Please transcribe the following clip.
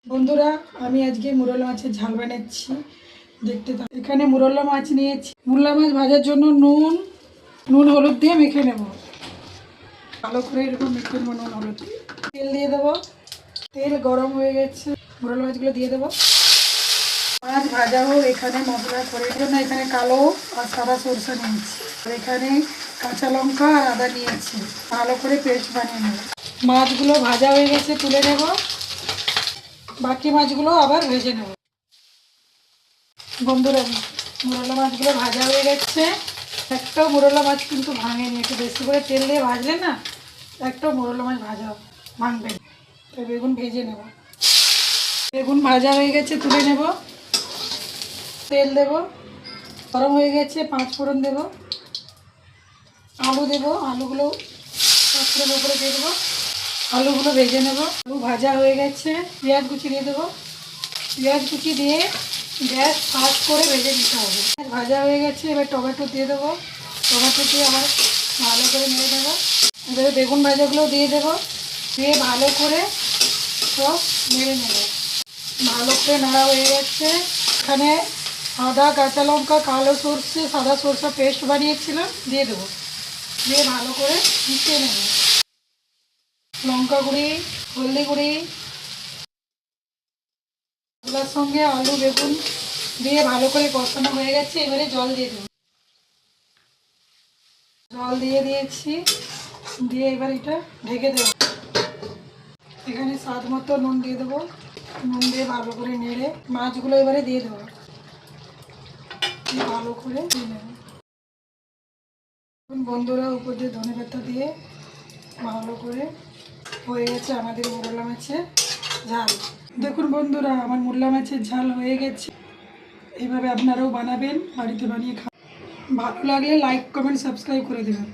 বন্ধুরা, আমি আজকে মুরলা মাছের ঝাল বানাচ্ছি। দেখতে থাকুন। এখানে মুরলা মাছ নিয়েছি। মুরলা মাছ ভাজার জন্য নুন হলুদ দিয়ে মেখে নেব। ভালো করে এরকম মেখে নেব নুন হলুদ দিয়ে। তেল দিয়ে দেবো। তেল গরম হয়ে গেছে, মুরলা মাছগুলো দিয়ে দেবো। মাছ ভাজা হোক, এখানে মশলা করে জন্য এখানে কালো আর সাদা সরষা নিয়েছি। আর এখানে কাঁচা লঙ্কা আর আদা নিয়েছি। ভালো করে পেস্ট বানিয়ে নেব। মাছগুলো ভাজা হয়ে গেছে, তুলে নেব। বাকি মাছগুলো আবার ভেজে নেব। বন্ধুরা, মুরলা মাছগুলো ভাজা হয়ে গেছে। একটাও মুরলা মাছ কিন্তু ভাঙেনি। একটু বেশি করে তেল দিয়ে ভাজলে না, একটাও মুরলা মাছ ভাঙবে। তো বেগুন ভেজে নেব। বেগুন ভাজা হয়ে গেছে, তুলে নেব। তেল দেব, গরম হয়ে গেছে, 5 ফোড়ন দেব। আলু দেব, আলুগুলো পাত্রের উপরে দিয়ে দেবো। আলুগুলো ভেজে নেব। আলু ভাজা হয়ে গেছে, পেঁয়াজ কুচি দিয়ে দেবো। পেঁয়াজ কুচি দিয়ে গ্যাস ফাস্ট করে ভেজে নিতে হবে। ভাজা হয়ে গেছে, এবার টমেটো দিয়ে দেবো। টমেটো দিয়ে আবার ভালো করে নেড়ে দেবো। এবারে বেগুন ভাজাগুলো দিয়ে দেবো। দিয়ে ভালো করে সব নেড়ে নেব। ভালো করে নাড়া হয়ে গেছে। এখানে আদা, কাঁচা লঙ্কা, কালো সর্ষে, সাদা সরষে পেস্ট বানিয়েছিলাম, দিয়ে দেবো। দিয়ে ভালো করে মিশিয়ে নেব। লঙ্কা গুঁড়ি, হলদি গুঁড়ি, এগুলোর সঙ্গে আলু বেগুন দিয়ে ভালো করে কষানো হয়ে গেছে। এবারে জল দিয়ে দেবো। জল দিয়ে দিয়েছি, দিয়ে এবার এটা ঢেকে দেবো। এখানে স্বাদ মতো নুন দিয়ে দেবো। নুন দিয়ে ভালো করে নেড়ে মাছগুলো এবারে দিয়ে দেবো। ভালো করে দিয়ে নেব। বন্ধুরা, উপর দিয়ে ধনেপাতা দিয়ে ভালো করে হয়ে গেছে আমাদের মুরলা মাছের ঝাল। দেখুন বন্ধুরা, আমার মুরলা মাছের ঝাল হয়ে গেছে। এইভাবে আপনারাও বানাবেন, বাড়িতে বানিয়ে খান। ভালো লাগলে লাইক কমেন্ট সাবস্ক্রাইব করে দেবেন।